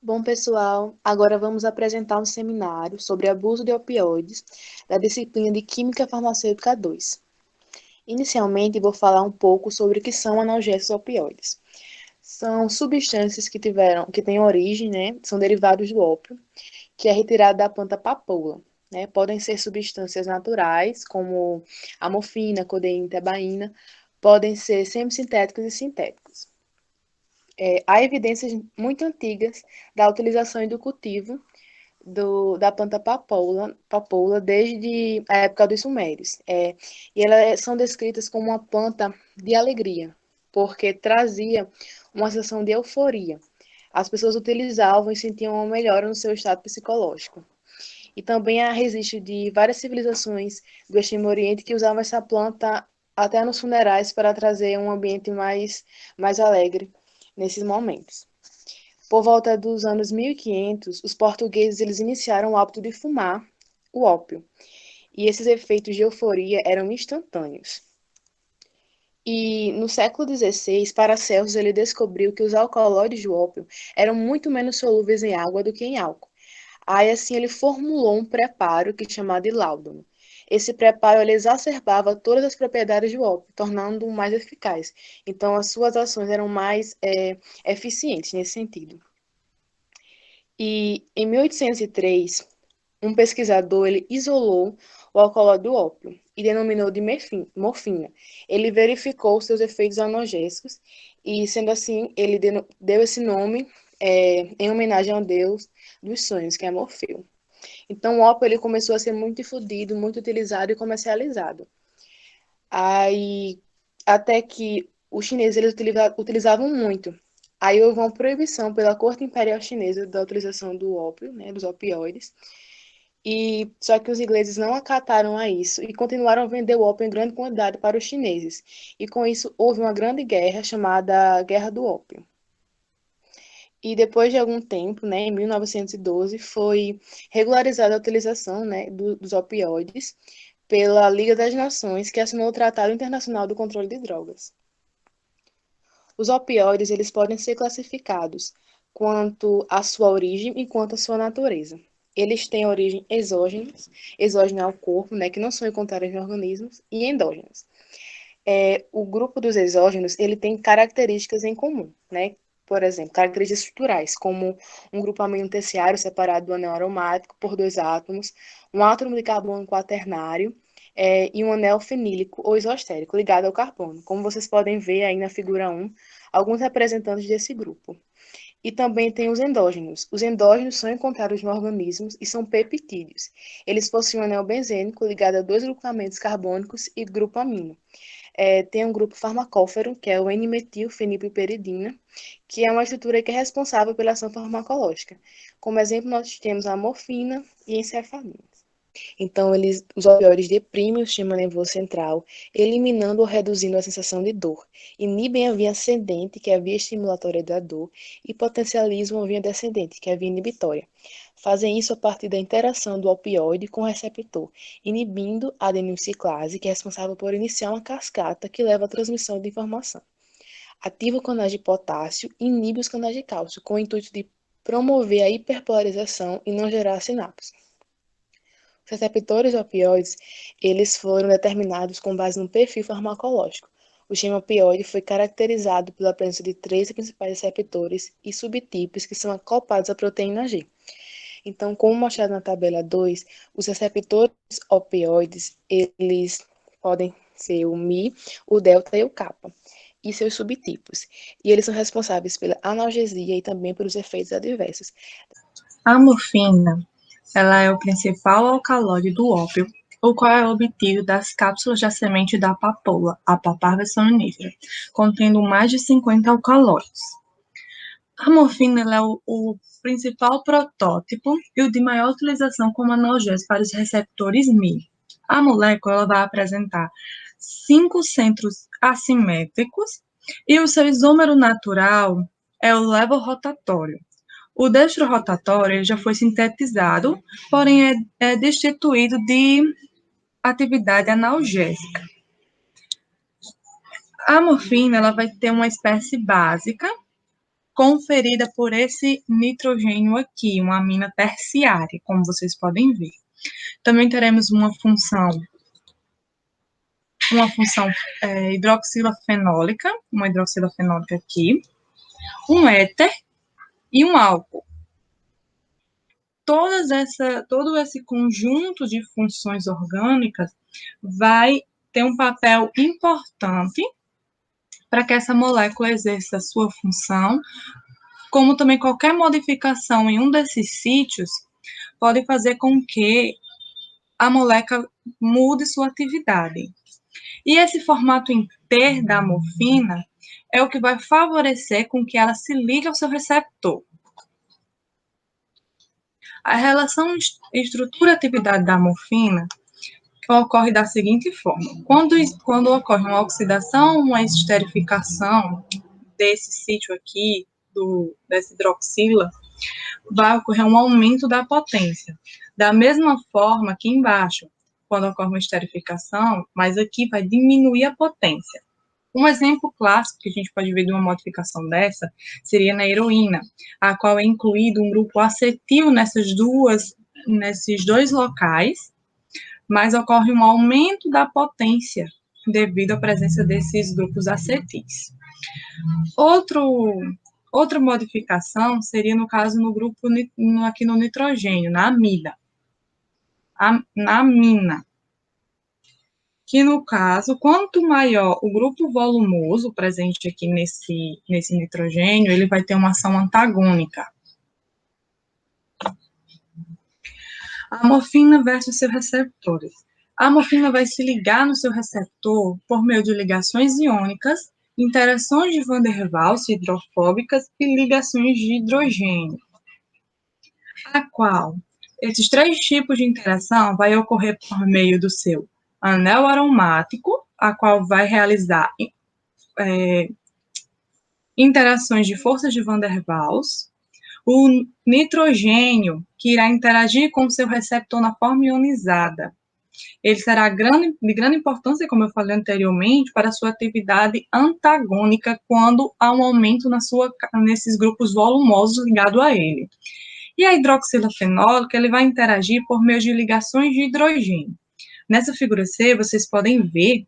Bom, pessoal, agora vamos apresentar um seminário sobre abuso de opioides da disciplina de Química Farmacêutica 2. Inicialmente, vou falar um pouco sobre o que são analgésicos opioides. São substâncias que têm origem, são derivados do ópio, que é retirado da planta papoula. Podem ser substâncias naturais, como a morfina, codeína, tebaína, podem ser semissintéticos e sintéticos. Há evidências muito antigas da utilização e do cultivo da planta papoula desde a época dos sumérios. E elas são descritas como uma planta de alegria, porque trazia uma sensação de euforia. As pessoas utilizavam e sentiam uma melhora no seu estado psicológico. E também há registro de várias civilizações do Extremo Oriente que usavam essa planta até nos funerais para trazer um ambiente mais alegre nesses momentos. Por volta dos anos 1500, os portugueses eles iniciaram o hábito de fumar o ópio, e esses efeitos de euforia eram instantâneos. E no século XVI, Paracelsus ele descobriu que os alcaloides do ópio eram muito menos solúveis em água do que em álcool. Aí assim ele formulou um preparo que é chamado de láudano. Esse preparo ele exacerbava todas as propriedades do ópio, tornando-o mais eficaz. Então as suas ações eram mais eficientes nesse sentido. E em 1803, um pesquisador ele isolou o alcaloide do ópio e denominou de morfina. Ele verificou seus efeitos analgésicos e, sendo assim, ele deu esse nome em homenagem ao deus dos sonhos, que é Morfeu. Então, o ópio ele começou a ser muito difundido, muito utilizado e comercializado. Aí, até que os chineses eles utilizavam muito. Aí houve uma proibição pela corte imperial chinesa da utilização do ópio, dos opioides. E só que os ingleses não acataram a isso e continuaram a vender o ópio em grande quantidade para os chineses. E com isso houve uma grande guerra chamada Guerra do Ópio. E depois de algum tempo, em 1912, foi regularizada a utilização, dos opioides pela Liga das Nações, que assinou o Tratado Internacional do Controle de Drogas. Os opioides eles podem ser classificados quanto à sua origem e quanto à sua natureza. Eles têm origem exógena ao corpo, que não são encontradas em organismos, e endógenas. O grupo dos exógenos ele tem características em comum, Por exemplo, características estruturais, como um grupo amino terciário separado do anel aromático por dois átomos, um átomo de carbono quaternário, e um anel fenílico ou isostérico ligado ao carbono, como vocês podem ver aí na figura 1, alguns representantes desse grupo. E também tem os endógenos. Os endógenos são encontrados nos organismos e são peptídeos. Eles possuem um anel benzênico ligado a dois grupamentos carbônicos e grupo amino. Tem um grupo farmacófero, que é o N-metilfenipiperidina, que é uma estrutura que é responsável pela ação farmacológica. Como exemplo, nós temos a morfina e a encefalina. Então, os opioides deprimem o sistema nervoso central, eliminando ou reduzindo a sensação de dor, inibem a via ascendente, que é a via estimulatória da dor, e potencializam a via descendente, que é a via inibitória. Fazem isso a partir da interação do opioide com o receptor, inibindo a adenilciclase, que é responsável por iniciar uma cascata que leva à transmissão de informação. Ativa o canais de potássio e inibe os canais de cálcio, com o intuito de promover a hiperpolarização e não gerar sinapse. Os receptores opioides, eles foram determinados com base no perfil farmacológico. O gene opioide foi caracterizado pela presença de três principais receptores e subtipos que são acoplados à proteína G. Então, como mostrado na tabela 2, os receptores opioides, eles podem ser o Mi, o Delta e o Kappa, e seus subtipos. E eles são responsáveis pela analgesia e também pelos efeitos adversos. A morfina, ela é o principal alcaloide do ópio, o qual é obtido das cápsulas da semente da papoula, a Papaver somnífera, contendo mais de 50 alcaloides. A morfina ela é o principal protótipo e o de maior utilização como analgésico para os receptores Mi. A molécula ela vai apresentar 5 centros assimétricos e o seu isômero natural é o levorrotatório. O dextrorrotatório ele já foi sintetizado, porém é destituído de atividade analgésica. A morfina ela vai ter uma espécie básica, conferida por esse nitrogênio aqui, uma amina terciária, como vocês podem ver. Também teremos uma função hidroxilafenólica, uma hidroxilafenólica aqui, um éter e um álcool. Todo esse conjunto de funções orgânicas vai ter um papel importante para que essa molécula exerça a sua função, como também qualquer modificação em um desses sítios pode fazer com que a molécula mude sua atividade. E esse formato inter da morfina é o que vai favorecer com que ela se ligue ao seu receptor. A relação estrutura-atividade da morfina ocorre da seguinte forma: quando ocorre uma oxidação, uma esterificação desse sítio aqui, dessa hidroxila, vai ocorrer um aumento da potência. Da mesma forma que embaixo, quando ocorre uma esterificação, mas aqui vai diminuir a potência. Um exemplo clássico que a gente pode ver de uma modificação dessa seria na heroína, a qual é incluído um grupo acetil nesses dois locais, mas ocorre um aumento da potência devido à presença desses grupos acetis. Outra modificação seria, no caso, no grupo aqui no nitrogênio, na amida. Na amina, que no caso, quanto maior o grupo volumoso presente aqui nesse nitrogênio, ele vai ter uma ação antagônica. A morfina versus seus receptores. A morfina vai se ligar no seu receptor por meio de ligações iônicas, interações de Van der Waals hidrofóbicas e ligações de hidrogênio, a qual esses três tipos de interação vai ocorrer por meio do seu anel aromático, a qual vai realizar interações de forças de Van der Waals, o nitrogênio, que irá interagir com o seu receptor na forma ionizada. Ele será de grande importância, como eu falei anteriormente, para a sua atividade antagônica quando há um aumento nesses grupos volumosos ligados a ele. E a hidroxilafenólica, ele vai interagir por meio de ligações de hidrogênio. Nessa figura C, vocês podem ver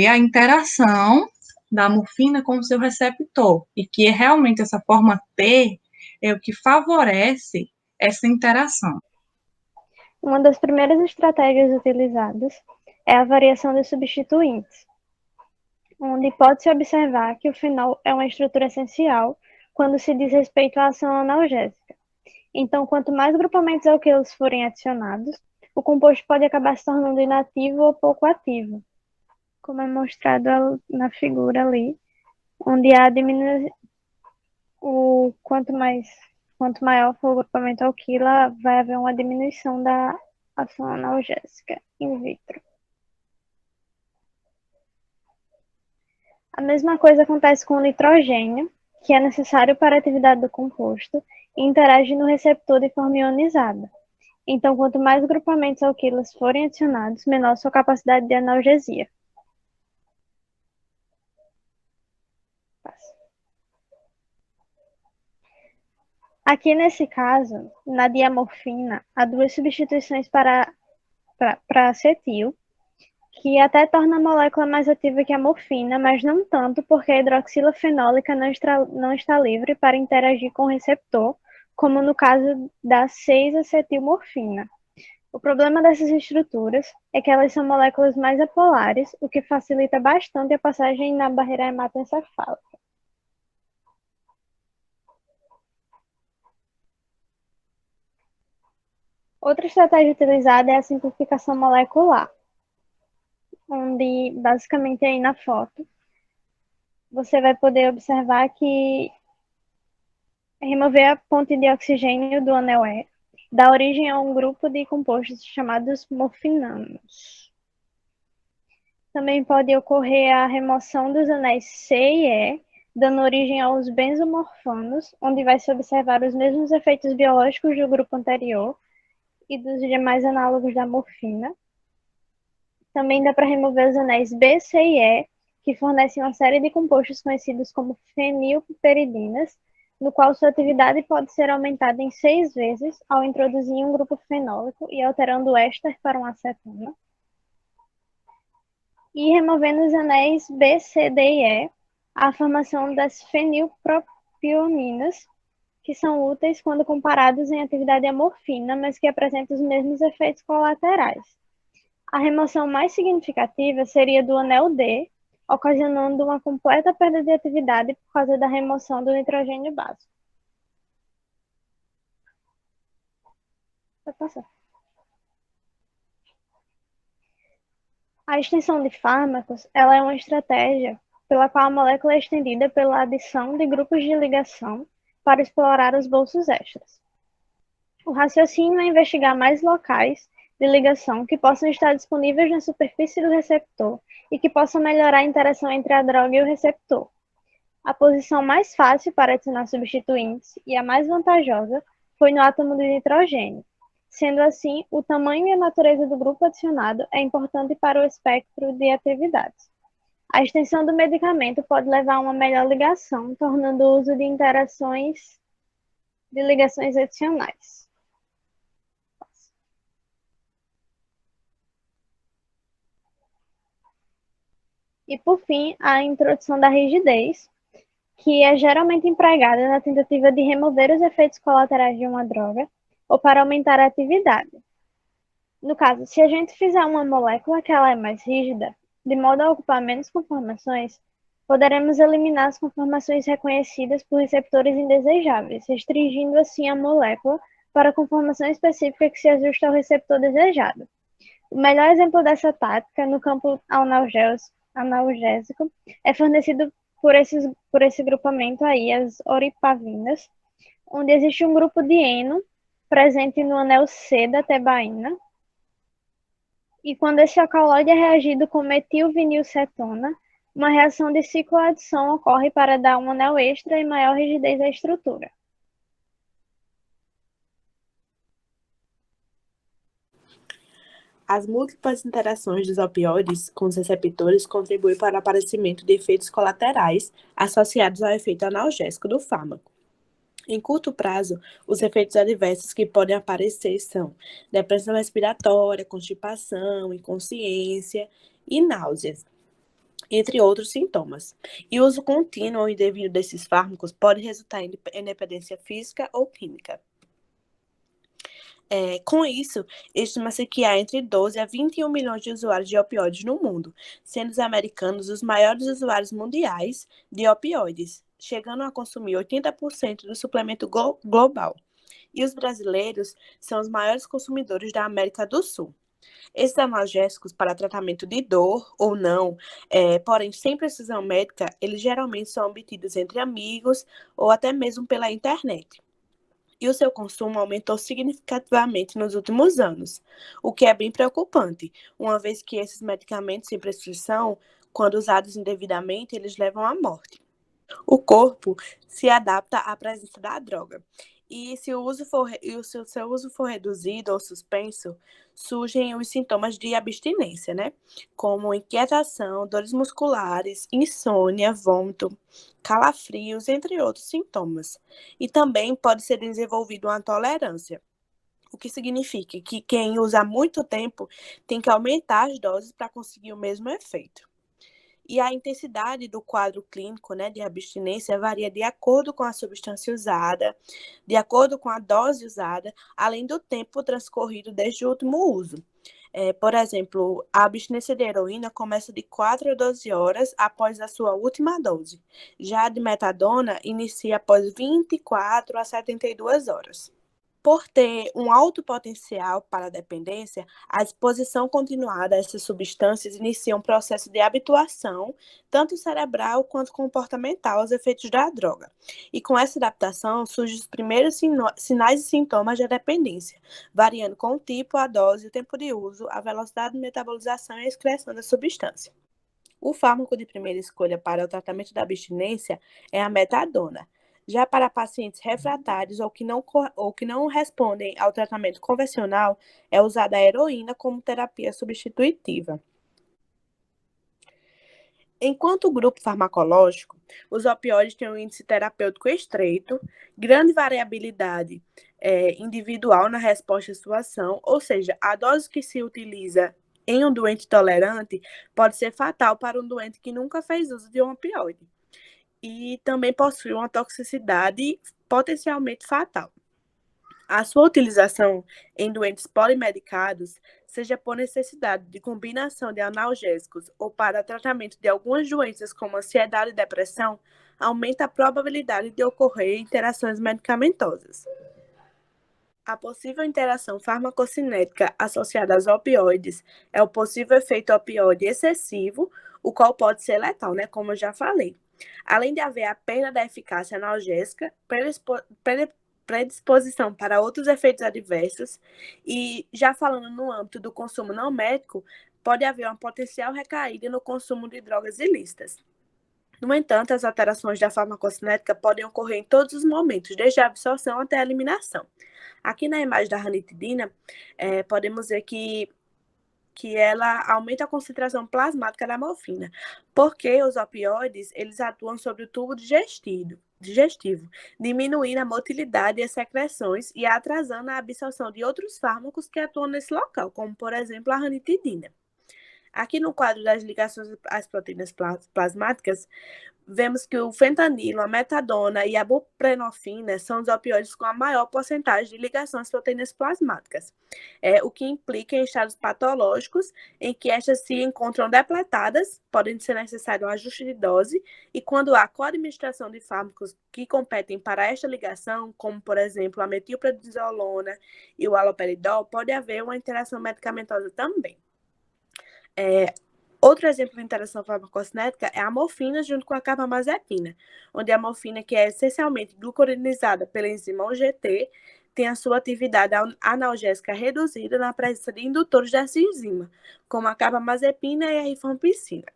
a interação da morfina com o seu receptor, e que realmente essa forma T é o que favorece essa interação. Uma das primeiras estratégias utilizadas é a variação de substituintes, onde pode-se observar que o fenol é uma estrutura essencial quando se diz respeito à ação analgésica. Então, quanto mais grupamentos alquilos forem adicionados, o composto pode acabar se tornando inativo ou pouco ativo, como é mostrado na figura ali, onde há quanto maior for o grupamento alquila, vai haver uma diminuição da ação analgésica in vitro. A mesma coisa acontece com o nitrogênio, que é necessário para a atividade do composto e interage no receptor de forma ionizada. Então, quanto mais grupamentos alquilas forem adicionados, menor sua capacidade de analgesia. Aqui, nesse caso, na diamorfina, há duas substituições para acetil, que até torna a molécula mais ativa que a morfina, mas não tanto porque a hidroxilafenólica não está livre para interagir com o receptor, como no caso da 6-acetilmorfina. O problema dessas estruturas é que elas são moléculas mais apolares, o que facilita bastante a passagem na barreira hematoencefálica. Outra estratégia utilizada é a simplificação molecular, onde, basicamente, aí na foto, você vai poder observar que remover a ponte de oxigênio do anel E dá origem a um grupo de compostos chamados morfinanos. Também pode ocorrer a remoção dos anéis C e E, dando origem aos benzomorfanos, onde vai se observar os mesmos efeitos biológicos do grupo anterior e dos demais análogos da morfina. Também dá para remover os anéis B, C e E, que fornecem uma série de compostos conhecidos como fenilpiperidinas, no qual sua atividade pode ser aumentada em 6 vezes ao introduzir um grupo fenólico e alterando o éster para uma acetona, e removendo os anéis B, C, D e E, a formação das fenilpropioninas, que são úteis quando comparados em atividade amorfina, mas que apresentam os mesmos efeitos colaterais. A remoção mais significativa seria do anel D, ocasionando uma completa perda de atividade por causa da remoção do nitrogênio básico. Vai passar. A extensão de fármacos, ela é uma estratégia pela qual a molécula é estendida pela adição de grupos de ligação para explorar os bolsos extras. O raciocínio é investigar mais locais de ligação que possam estar disponíveis na superfície do receptor e que possam melhorar a interação entre a droga e o receptor. A posição mais fácil para adicionar substituintes e a mais vantajosa foi no átomo de nitrogênio. Sendo assim, o tamanho e a natureza do grupo adicionado é importante para o espectro de atividades. A extensão do medicamento pode levar a uma melhor ligação, tornando o uso de interações de ligações adicionais. E, por fim, a introdução da rigidez, que é geralmente empregada na tentativa de remover os efeitos colaterais de uma droga ou para aumentar a atividade. No caso, se a gente fizer uma molécula que ela é mais rígida, de modo a ocupar menos conformações, poderemos eliminar as conformações reconhecidas por receptores indesejáveis, restringindo assim a molécula para a conformação específica que se ajusta ao receptor desejado. O melhor exemplo dessa tática no campo analgésico é fornecido por esse grupamento aí, as oripavinas, onde existe um grupo de eno presente no anel C da tebaína, e quando esse alcaloide é reagido com metilvinilcetona, uma reação de cicloadição ocorre para dar um anel extra e maior rigidez à estrutura. As múltiplas interações dos opioides com os receptores contribuem para o aparecimento de efeitos colaterais associados ao efeito analgésico do fármaco. Em curto prazo, os efeitos adversos que podem aparecer são depressão respiratória, constipação, inconsciência e náuseas, entre outros sintomas. E o uso contínuo ou indevido desses fármacos pode resultar em dependência física ou química. Com isso, estima-se que há entre 12 a 21 milhões de usuários de opioides no mundo, sendo os americanos os maiores usuários mundiais de opioides, chegando a consumir 80% do suplemento global. E os brasileiros são os maiores consumidores da América do Sul. Esses analgésicos para tratamento de dor ou não, porém sem precisão médica, eles geralmente são obtidos entre amigos ou até mesmo pela internet. E o seu consumo aumentou significativamente nos últimos anos, o que é bem preocupante, uma vez que esses medicamentos sem prescrição, quando usados indevidamente, eles levam à morte. O corpo se adapta à presença da droga, e se o seu uso for reduzido ou suspenso, surgem os sintomas de abstinência, né? Como inquietação, dores musculares, insônia, vômito, calafrios, entre outros sintomas. E também pode ser desenvolvida uma tolerância, o que significa que quem usa há muito tempo tem que aumentar as doses para conseguir o mesmo efeito. E a intensidade do quadro clínico, né, de abstinência varia de acordo com a substância usada, de acordo com a dose usada, além do tempo transcorrido desde o último uso. Por exemplo, a abstinência de heroína começa de 4 a 12 horas após a sua última dose. Já a de metadona inicia após 24 a 72 horas. Por ter um alto potencial para a dependência, a exposição continuada a essas substâncias inicia um processo de habituação, tanto cerebral quanto comportamental, aos efeitos da droga. E com essa adaptação surgem os primeiros sinais e sintomas da dependência, variando com o tipo, a dose, o tempo de uso, a velocidade de metabolização e a excreção da substância. O fármaco de primeira escolha para o tratamento da abstinência é a metadona. Já para pacientes refratários ou que não respondem ao tratamento convencional, é usada a heroína como terapia substitutiva. Enquanto grupo farmacológico, os opioides têm um índice terapêutico estreito, grande variabilidade individual na resposta à situação, ou seja, a dose que se utiliza em um doente tolerante pode ser fatal para um doente que nunca fez uso de um opioide. E também possui uma toxicidade potencialmente fatal. A sua utilização em doentes polimedicados, seja por necessidade de combinação de analgésicos ou para tratamento de algumas doenças como ansiedade e depressão, aumenta a probabilidade de ocorrer interações medicamentosas. A possível interação farmacocinética associada aos opioides é o possível efeito opioide excessivo, o qual pode ser letal, como eu já falei. Além de haver a perda da eficácia analgésica, predisposição para outros efeitos adversos e, já falando no âmbito do consumo não médico, pode haver uma potencial recaída no consumo de drogas ilícitas. No entanto, as alterações da farmacocinética podem ocorrer em todos os momentos, desde a absorção até a eliminação. Aqui na imagem da ranitidina, podemos ver que ela aumenta a concentração plasmática da morfina, porque os opioides eles atuam sobre o tubo digestivo, diminuindo a motilidade e as secreções e atrasando a absorção de outros fármacos que atuam nesse local, como, por exemplo, a ranitidina. Aqui no quadro das ligações às proteínas plasmáticas, vemos que o fentanilo, a metadona e a buprenorfina são os opioides com a maior porcentagem de ligação às proteínas plasmáticas, o que implica em estados patológicos em que estas se encontram depletadas, podem ser necessário um ajuste de dose, e quando há coadministração de fármacos que competem para esta ligação, como, por exemplo, a metilprednisolona e o haloperidol, pode haver uma interação medicamentosa também. Outro exemplo de interação farmacocinética é a morfina junto com a carbamazepina, onde a morfina, que é essencialmente glucuronidada pela enzima OGT, tem a sua atividade analgésica reduzida na presença de indutores dessa enzima, como a carbamazepina e a rifampicina.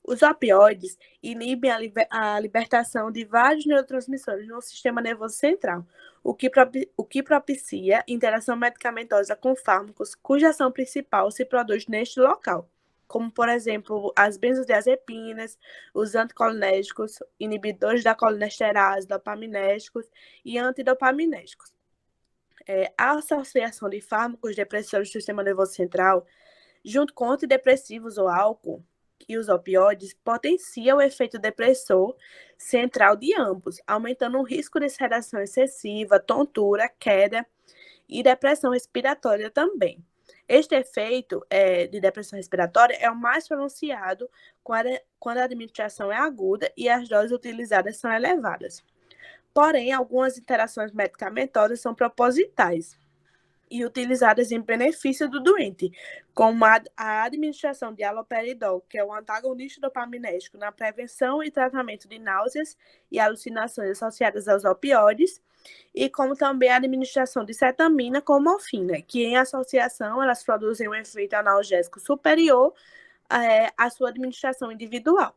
Os opioides inibem a libertação de vários neurotransmissores no sistema nervoso central, o que propicia interação medicamentosa com fármacos cuja ação principal se produz neste local, como, por exemplo, as benzodiazepinas, os anticolinérgicos, inibidores da colinesterase, dopaminérgicos e antidopaminérgicos. A associação de fármacos depressores do sistema nervoso central, junto com antidepressivos ou álcool, e os opioides potencia o efeito depressor central de ambos, aumentando o risco de sedação excessiva, tontura, queda e depressão respiratória também. Este efeito de depressão respiratória é o mais pronunciado quando a administração é aguda e as doses utilizadas são elevadas. Porém, algumas interações medicamentosas são propositais e utilizadas em benefício do doente, como a administração de haloperidol, que é um antagonista dopaminérgico na prevenção e tratamento de náuseas e alucinações associadas aos opioides, e como também a administração de cetamina com morfina, que em associação elas produzem um efeito analgésico superior à sua administração individual.